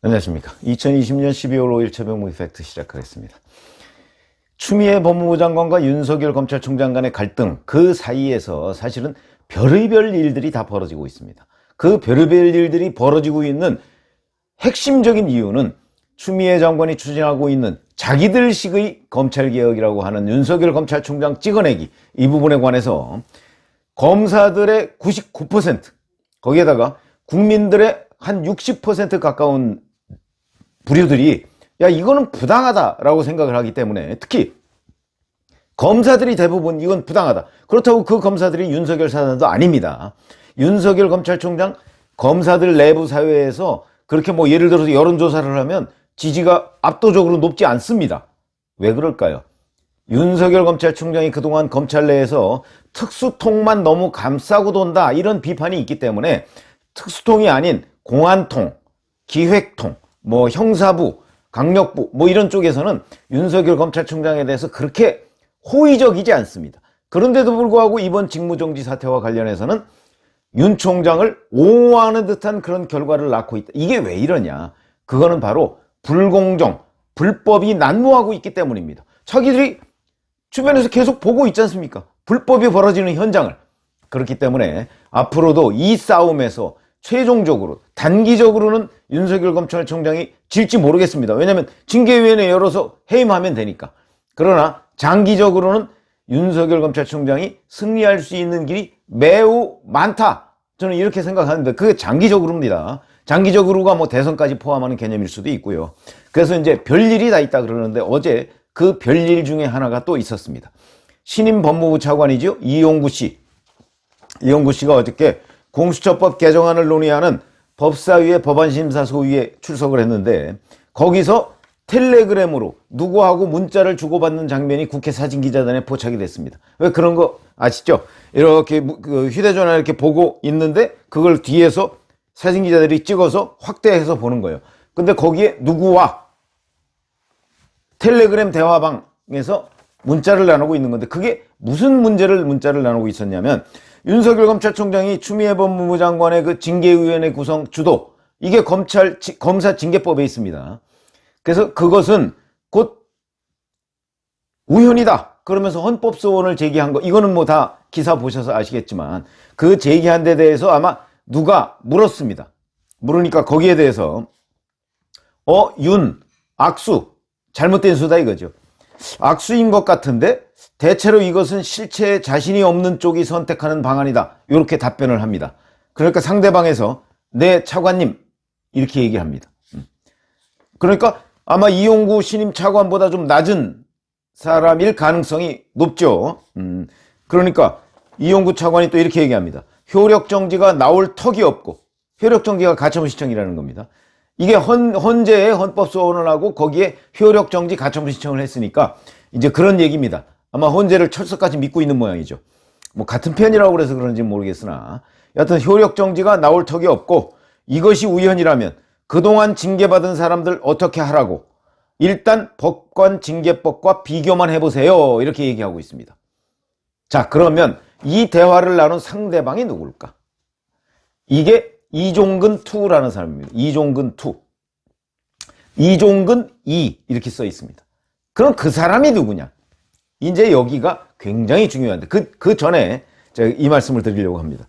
안녕하십니까. 2020년 12월 5일 최병무 이펙트 시작하겠습니다. 추미애 법무부 장관과 윤석열 검찰총장 간의 갈등, 그 사이에서 사실은 별의별 일들이 다 벌어지고 있습니다. 그 별의별 일들이 벌어지고 있는 핵심적인 이유는 추미애 장관이 추진하고 있는 자기들식의 검찰개혁이라고 하는 윤석열 검찰총장 찍어내기, 이 부분에 관해서 검사들의 99%, 거기에다가 국민들의 한 60% 가까운 부류들이 야 이거는 부당하다라고 생각을 하기 때문에, 특히 검사들이 대부분 이건 부당하다. 그렇다고 그 검사들이 윤석열 사단도 아닙니다. 윤석열 검찰총장 검사들 내부 사회에서 그렇게 뭐 예를 들어서 여론조사를 하면 지지가 압도적으로 높지 않습니다. 왜 그럴까요? 윤석열 검찰총장이 그동안 검찰 내에서 특수통만 너무 감싸고 돈다, 이런 비판이 있기 때문에 특수통이 아닌 공안통, 기획통, 뭐 형사부, 강력부 뭐 이런 쪽에서는 윤석열 검찰총장에 대해서 그렇게 호의적이지 않습니다. 그런데도 불구하고 이번 직무정지 사태와 관련해서는 윤 총장을 옹호하는 듯한 그런 결과를 낳고 있다. 이게 왜 이러냐? 그거는 바로 불공정, 불법이 난무하고 있기 때문입니다. 자기들이 주변에서 계속 보고 있지 않습니까? 불법이 벌어지는 현장을. 그렇기 때문에 앞으로도 이 싸움에서 최종적으로 단기적으로는 윤석열 검찰총장이 질지 모르겠습니다. 왜냐하면 징계위원회 열어서 해임하면 되니까. 그러나 장기적으로는 윤석열 검찰총장이 승리할 수 있는 길이 매우 많다, 저는 이렇게 생각하는데, 그게 장기적으로입니다. 장기적으로가 뭐 대선까지 포함하는 개념일 수도 있고요. 그래서 이제 별일이 다 있다 그러는데, 어제 그 별일 중에 하나가 또 있었습니다. 신임 법무부 차관이죠, 이용구 씨. 이용구 씨가 어저께 공수처법 개정안을 논의하는 법사위의 법안심사소위에 출석을 했는데, 거기서 텔레그램으로 누구하고 문자를 주고받는 장면이 국회 사진기자단에 포착이 됐습니다. 왜 그런 거 아시죠? 이렇게 휴대전화 이렇게 보고 있는데 그걸 뒤에서 사진기자들이 찍어서 확대해서 보는 거예요. 근데 거기에 누구와 텔레그램 대화방에서 문자를 나누고 있는 건데, 그게 무슨 문자를 나누고 있었냐면, 윤석열 검찰총장이 추미애 법무부 장관의 그 징계위원회 구성 주도, 이게 검사 징계법에 있습니다. 그래서 그것은 곧 우현이다 그러면서 헌법소원을 제기한 거, 이거는 뭐 다 기사 보셔서 아시겠지만, 그 제기한 데 대해서 아마 누가 물었습니다. 물으니까 거기에 대해서 윤 악수, 잘못된 수다 이거죠. 악수인 것 같은데 대체로 이것은 실체에 자신이 없는 쪽이 선택하는 방안이다, 이렇게 답변을 합니다. 그러니까 상대방에서 네 차관님 이렇게 얘기합니다. 그러니까 아마 이용구 신임 차관보다 좀 낮은 사람일 가능성이 높죠. 그러니까 이용구 차관이 또 이렇게 얘기합니다. 효력정지가 나올 턱이 없고, 효력정지가 가처분 신청이라는 겁니다. 이게 헌재에 헌법소원을 하고 거기에 효력정지 가처분 신청을 했으니까 이제 그런 얘기입니다. 아마 헌재를 철석같이 믿고 있는 모양이죠. 뭐 같은 편이라고 그래서 그런지 모르겠으나, 여하튼 효력정지가 나올 턱이 없고 이것이 우연이라면 그동안 징계받은 사람들 어떻게 하라고, 일단 법관 징계법과 비교만 해보세요, 이렇게 얘기하고 있습니다. 자, 그러면 이 대화를 나눈 상대방이 누굴까? 이게 이종근 2라는 사람입니다. 이종근 2. 이종근 2 이렇게 써 있습니다. 그럼 그 사람이 누구냐? 이제 여기가 굉장히 중요한데, 그 전에 제가 이 말씀을 드리려고 합니다.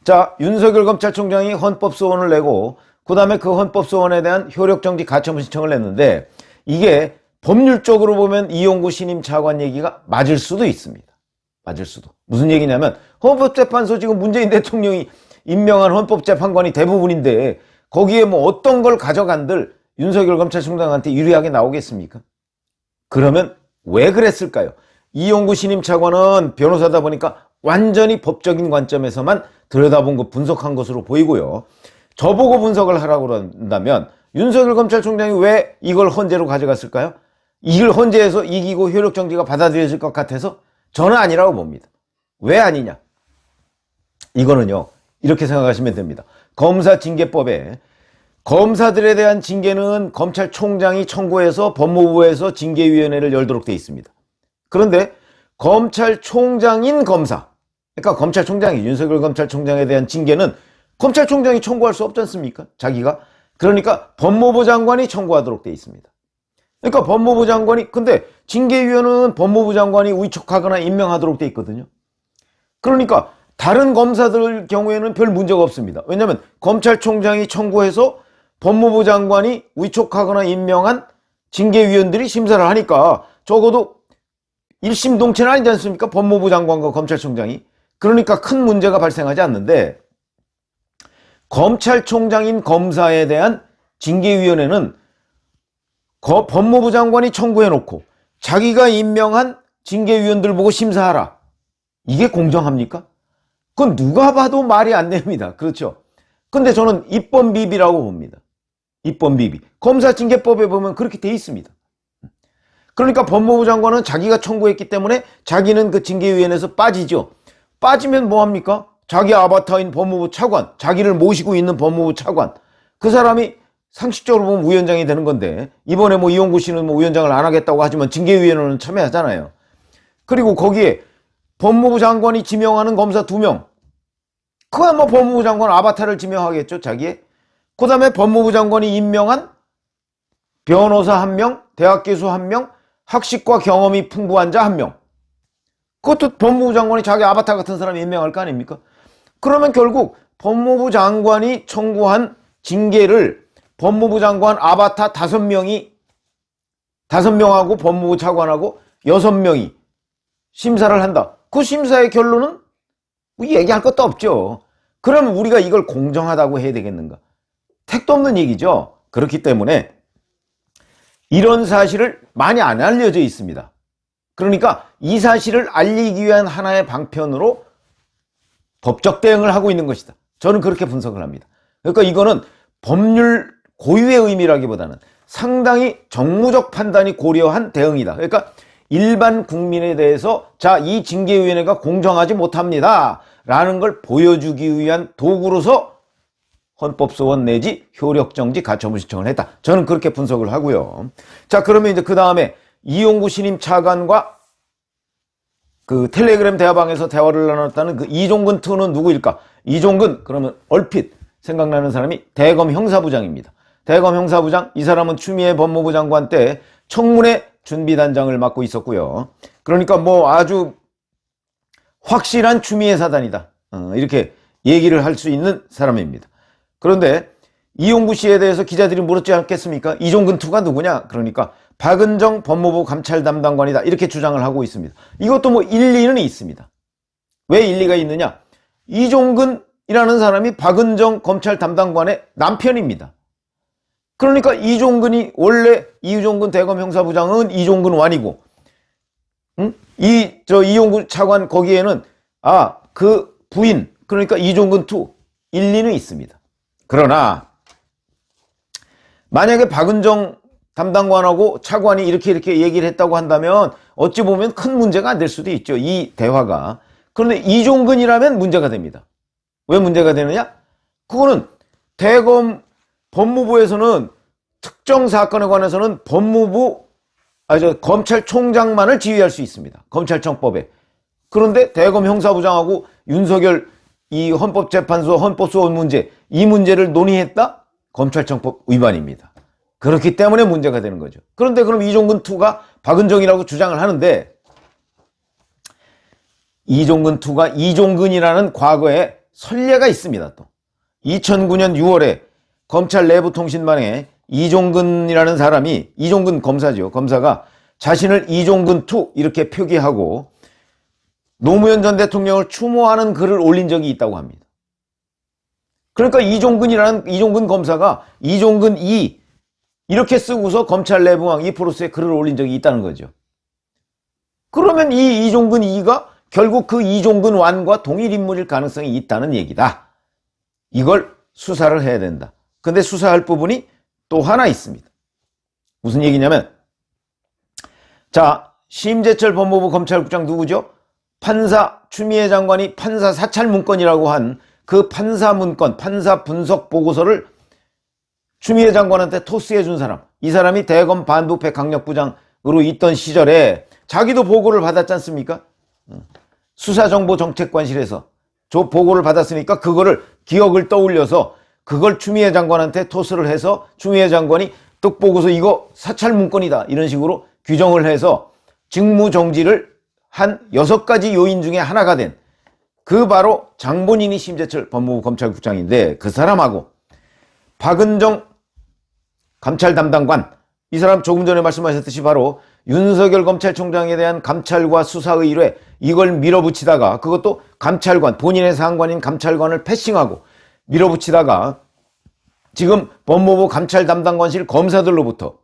자, 윤석열 검찰총장이 헌법소원을 내고 그 다음에 그 헌법소원에 대한 효력정지 가처분 신청을 냈는데, 이게 법률적으로 보면 이용구 신임 차관 얘기가 맞을 수도 있습니다. 맞을 수도. 무슨 얘기냐면, 헌법재판소 지금 문재인 대통령이 임명한 헌법재판관이 대부분인데 거기에 뭐 어떤 걸 가져간들 윤석열 검찰총장한테 유리하게 나오겠습니까? 그러면 왜 그랬을까요? 이용구 신임 차관은 변호사다 보니까 완전히 법적인 관점에서만 들여다본 거, 분석한 것으로 보이고요. 저보고 분석을 하라고 한다면 윤석열 검찰총장이 왜 이걸 헌재로 가져갔을까요? 이걸 헌재에서 이기고 효력정지가 받아들여질 것 같아서 저는 아니라고 봅니다. 왜 아니냐? 이거는요, 이렇게 생각하시면 됩니다. 검사징계법에 검사들에 대한 징계는 검찰총장이 청구해서 법무부에서 징계위원회를 열도록 되어 있습니다. 그런데 검찰총장인 검사, 그러니까 검찰총장이, 윤석열 검찰총장에 대한 징계는 검찰총장이 청구할 수 없지 않습니까? 자기가 그러니까 법무부 장관이 청구하도록 돼 있습니다. 그러니까 법무부 장관이, 근데 징계위원은 법무부 장관이 위촉하거나 임명하도록 돼 있거든요. 그러니까 다른 검사들 경우에는 별 문제가 없습니다. 왜냐하면 검찰총장이 청구해서 법무부 장관이 위촉하거나 임명한 징계위원들이 심사를 하니까 적어도 일심동체는 아니지 않습니까? 법무부 장관과 검찰총장이. 그러니까 큰 문제가 발생하지 않는데, 검찰총장인 검사에 대한 징계위원회는 법무부 장관이 청구해놓고 자기가 임명한 징계위원들 보고 심사하라. 이게 공정합니까? 그건 누가 봐도 말이 안 됩니다. 그렇죠? 근데 저는 입법비비라고 봅니다. 입법비비. 검사징계법에 보면 그렇게 돼 있습니다. 그러니까 법무부 장관은 자기가 청구했기 때문에 자기는 그 징계위원회에서 빠지죠. 빠지면 뭐합니까? 자기 아바타인 법무부 차관, 자기를 모시고 있는 법무부 차관, 그 사람이 상식적으로 보면 위원장이 되는 건데, 이번에 뭐 이용구 씨는 뭐 위원장을 안 하겠다고 하지만 징계위원회는 참여하잖아요. 그리고 거기에 법무부 장관이 지명하는 검사 2명, 그거야 뭐 법무부 장관 아바타를 지명하겠죠, 자기의. 그 다음에 법무부 장관이 임명한 변호사 1명, 대학 교수 1명, 학식과 경험이 풍부한 자 1명. 그것도 법무부 장관이 자기 아바타 같은 사람이 임명할 거 아닙니까? 그러면 결국 법무부 장관이 청구한 징계를 법무부 장관 아바타 5명하고 법무부 차관하고 6명이 심사를 한다. 그 심사의 결론은 뭐 얘기할 것도 없죠. 그러면 우리가 이걸 공정하다고 해야 되겠는가? 택도 없는 얘기죠. 그렇기 때문에 이런 사실을 많이 안 알려져 있습니다. 그러니까 이 사실을 알리기 위한 하나의 방편으로 법적 대응을 하고 있는 것이다. 저는 그렇게 분석을 합니다. 그러니까 이거는 법률 고유의 의미라기보다는 상당히 정무적 판단이 고려한 대응이다. 그러니까 일반 국민에 대해서 자, 이 징계위원회가 공정하지 못합니다 라는 걸 보여주기 위한 도구로서 헌법소원 내지 효력정지 가처분 신청을 했다. 저는 그렇게 분석을 하고요. 자, 그러면 이제 그 다음에 이용구 신임 차관과 그 텔레그램 대화방에서 대화를 나눴다는 그 이종근 투는 누구일까? 이종근, 그러면 얼핏 생각나는 사람이 대검 형사부장입니다. 대검 형사부장, 이 사람은 추미애 법무부 장관 때 청문회 준비단장을 맡고 있었고요. 그러니까 뭐 아주 확실한 추미애 사단이다, 이렇게 얘기를 할 수 있는 사람입니다. 그런데 이용구 씨에 대해서 기자들이 물었지 않겠습니까? 이종근 투가 누구냐? 그러니까 박은정 법무부 감찰 담당관이다, 이렇게 주장을 하고 있습니다. 이것도 뭐 일리는 있습니다. 왜 일리가 있느냐? 이종근이라는 사람이 박은정 검찰 담당관의 남편입니다. 그러니까 이종근이, 원래 이종근 대검 형사부장은 이종근 완이고, 이용구 차관 거기에는 그 부인, 그러니까 이종근 투, 일리는 있습니다. 그러나 만약에 박은정 담당관하고 차관이 이렇게 얘기를 했다고 한다면 어찌 보면 큰 문제가 안 될 수도 있죠, 이 대화가. 그런데 이종근이라면 문제가 됩니다. 왜 문제가 되느냐? 그거는 대검 법무부에서는 특정 사건에 관해서는 검찰총장만을 지휘할 수 있습니다, 검찰청법에. 그런데 대검 형사부장하고 윤석열 이 헌법재판소 헌법소원 문제, 이 문제를 논의했다? 검찰청법 위반입니다. 그렇기 때문에 문제가 되는 거죠. 그런데 그럼 이종근 투가 박은정이라고 주장을 하는데, 이종근 투가 이종근이라는 과거에 선례가 있습니다. 또 2009년 6월에 검찰 내부통신망에 이종근이라는 사람이, 이종근 검사죠, 검사가 자신을 이종근 투 이렇게 표기하고 노무현 전 대통령을 추모하는 글을 올린 적이 있다고 합니다. 그러니까 이종근 검사가 이종근 이 이렇게 쓰고서 검찰 내부망 2%에 글을 올린 적이 있다는 거죠. 그러면 이 이종근 이가 결국 그 이종근 완과 동일 인물일 가능성이 있다는 얘기다. 이걸 수사를 해야 된다. 근데 수사할 부분이 또 하나 있습니다. 무슨 얘기냐면, 자, 심재철 법무부 검찰국장 누구죠? 판사 추미애 장관이 판사 사찰 문건이라고 한 그 판사 문건, 판사 분석 보고서를 추미애 장관한테 토스해 준 사람, 이 사람이 대검 반부패 강력부장으로 있던 시절에 자기도 보고를 받았지 않습니까? 수사정보정책관실에서 보고를 받았으니까 그거를 기억을 떠올려서 그걸 추미애 장관한테 토스를 해서 추미애 장관이 떡 보고서 이거 사찰 문건이다 이런 식으로 규정을 해서 직무 정지를 한 6가지 요인 중에 하나가 된 그 바로 장본인이 심재철 법무부 검찰국장인데, 그 사람하고 박은정 감찰 담당관, 이 사람 조금 전에 말씀하셨듯이 바로 윤석열 검찰총장에 대한 감찰과 수사 의뢰 이걸 밀어붙이다가, 그것도 감찰관, 본인의 상관인 감찰관을 패싱하고 밀어붙이다가 지금 법무부 감찰 담당관실 검사들로부터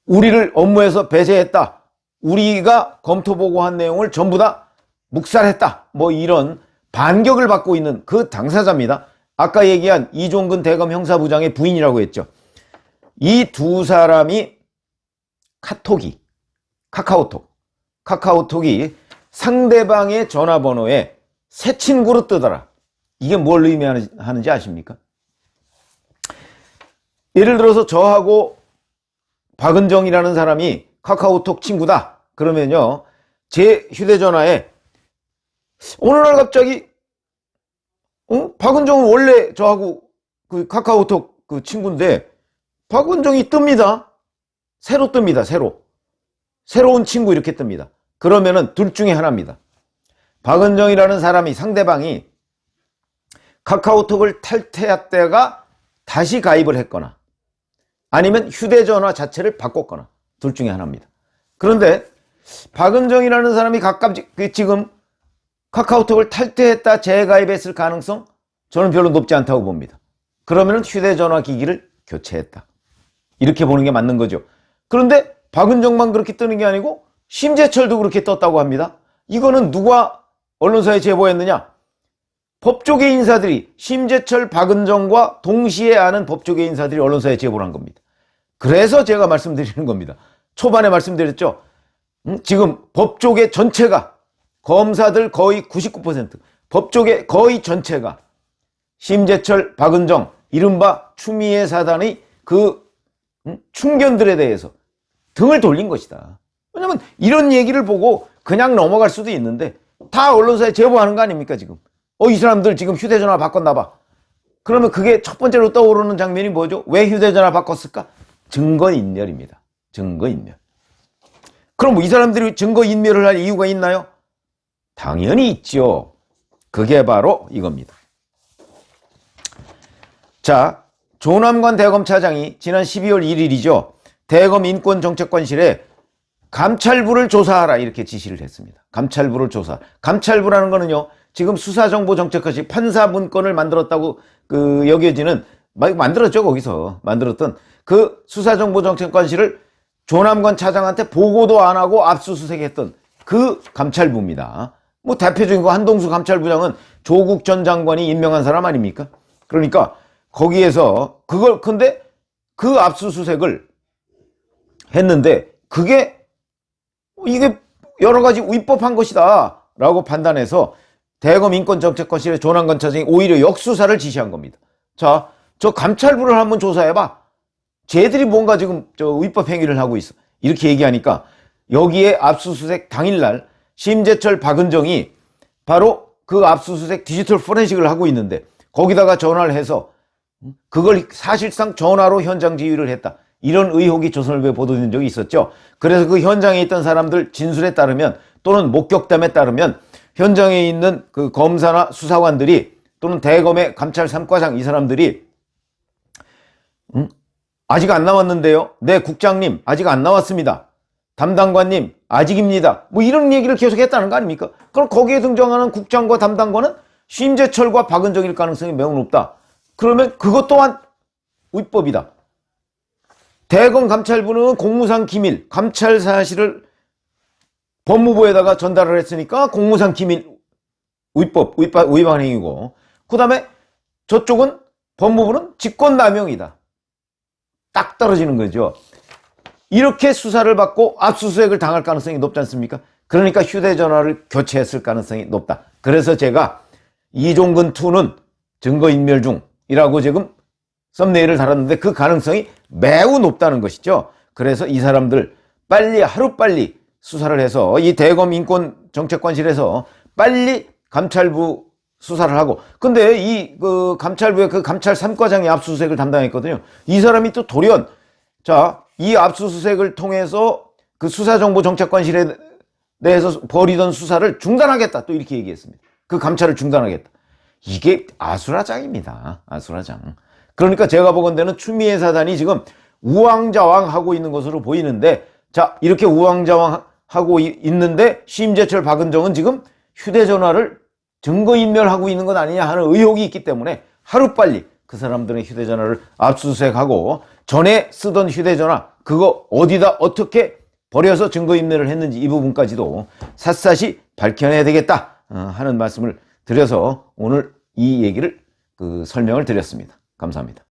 우리를 업무에서 배제했다, 우리가 검토 보고한 내용을 전부 다 묵살했다, 뭐 이런 반격을 받고 있는 그 당사자입니다. 아까 얘기한 이종근 대검 형사부장의 부인이라고 했죠. 이 두 사람이 카카오톡이 상대방의 전화번호에 새 친구로 뜨더라. 이게 뭘 의미하는지 아십니까? 예를 들어서 저하고 박은정이라는 사람이 카카오톡 친구다 그러면요, 제 휴대전화에 어느 날 갑자기 박은정은 원래 저하고 그 카카오톡 그 친구인데 박은정이 뜹니다. 새로 뜹니다. 새로운 친구 이렇게 뜹니다. 그러면은 둘 중에 하나입니다. 박은정이라는 사람이, 상대방이 카카오톡을 탈퇴했다가 다시 가입을 했거나 아니면 휴대전화 자체를 바꿨거나 둘 중에 하나입니다. 그런데 박은정이라는 사람이 지금 카카오톡을 탈퇴했다 재가입했을 가능성 저는 별로 높지 않다고 봅니다. 그러면 휴대전화 기기를 교체했다, 이렇게 보는 게 맞는 거죠. 그런데 박은정만 그렇게 뜨는 게 아니고 심재철도 그렇게 떴다고 합니다. 이거는 누가 언론사에 제보했느냐? 법조계 인사들이, 심재철, 박은정과 동시에 아는 법조계 인사들이 언론사에 제보를 한 겁니다. 그래서 제가 말씀드리는 겁니다. 초반에 말씀드렸죠. 지금 법조계 전체가, 검사들 거의 99%, 법조계 거의 전체가 심재철, 박은정, 이른바 추미애 사단의 그 충견들에 대해서 등을 돌린 것이다. 왜냐면 이런 얘기를 보고 그냥 넘어갈 수도 있는데 다 언론사에 제보하는 거 아닙니까 지금. 이 사람들 지금 휴대전화 바꿨나 봐. 그러면 그게 첫 번째로 떠오르는 장면이 뭐죠? 왜 휴대전화 바꿨을까? 증거인멸입니다. 증거인멸. 그럼 이 사람들이 증거인멸을 할 이유가 있나요? 당연히 있죠. 그게 바로 이겁니다. 자, 조남관 대검차장이 지난 12월 1일이죠. 대검 인권정책관실에 감찰부를 조사하라 이렇게 지시를 했습니다. 감찰부를 조사. 감찰부라는 거는요, 지금 수사정보정책관실 판사 문건을 만들었다고 여겨지는, 만들었죠, 거기서 만들었던 그 수사정보정책관실을 조남관 차장한테 보고도 안 하고 압수수색했던 그 감찰부입니다. 뭐 대표적인 거 한동수 감찰부장은 조국 전 장관이 임명한 사람 아닙니까? 그러니까 거기에서 근데 그 압수수색을 했는데 이게 여러 가지 위법한 것이다 라고 판단해서 대검 인권정책관실의 조남관 차장이 오히려 역수사를 지시한 겁니다. 자, 저 감찰부를 한번 조사해봐. 쟤들이 뭔가 지금 위법 행위를 하고 있어. 이렇게 얘기하니까 여기에 압수수색 당일날 심재철, 박은정이 바로 그 압수수색 디지털 포렌식을 하고 있는데 거기다가 전화를 해서 그걸 사실상 전화로 현장 지휘를 했다, 이런 의혹이 조선일보에 보도된 적이 있었죠. 그래서 그 현장에 있던 사람들 진술에 따르면, 또는 목격담에 따르면 현장에 있는 그 검사나 수사관들이 또는 대검의 감찰 3과장 이 사람들이 아직 안 나왔는데요. 네, 국장님 아직 안 나왔습니다. 담당관님 아직입니다. 뭐 이런 얘기를 계속 했다는 거 아닙니까? 그럼 거기에 등장하는 국장과 담당관은 심재철과 박은정일 가능성이 매우 높다. 그러면 그것 또한 위법이다. 대검 감찰부는 공무상 기밀, 감찰 사실을 법무부에다가 전달을 했으니까 공무상 기밀 위반 행위고, 그 다음에 저쪽은 법무부는 직권남용이다. 딱 떨어지는 거죠. 이렇게 수사를 받고 압수수색을 당할 가능성이 높지 않습니까? 그러니까 휴대전화를 교체했을 가능성이 높다. 그래서 제가 이종근 2는 증거인멸 중이라고 지금 썸네일을 달았는데 그 가능성이 매우 높다는 것이죠. 그래서 이 사람들 하루빨리 수사를 해서 이 대검 인권정책관실에서 빨리 감찰부 수사를 하고. 근데 이 그 감찰부의 그 감찰 3과장이 압수수색을 담당했거든요. 이 사람이 또 돌연 이 압수수색을 통해서 그 수사정보정책관실에 대해서 벌이던 수사를 중단하겠다, 또 이렇게 얘기했습니다. 그 감찰을 중단하겠다. 이게 아수라장입니다. 아수라장. 그러니까 제가 보건대는 추미애 사단이 지금 우왕좌왕하고 있는 것으로 보이는데, 이렇게 우왕좌왕하고 있는데 심재철, 박은정은 지금 휴대전화를 증거인멸하고 있는 것 아니냐 하는 의혹이 있기 때문에 하루빨리 그 사람들의 휴대전화를 압수수색하고, 전에 쓰던 휴대전화 그거 어디다 어떻게 버려서 증거인멸을 했는지 이 부분까지도 샅샅이 밝혀내야 되겠다 하는 말씀을 드려서 오늘 이 얘기를 설명을 드렸습니다. 감사합니다.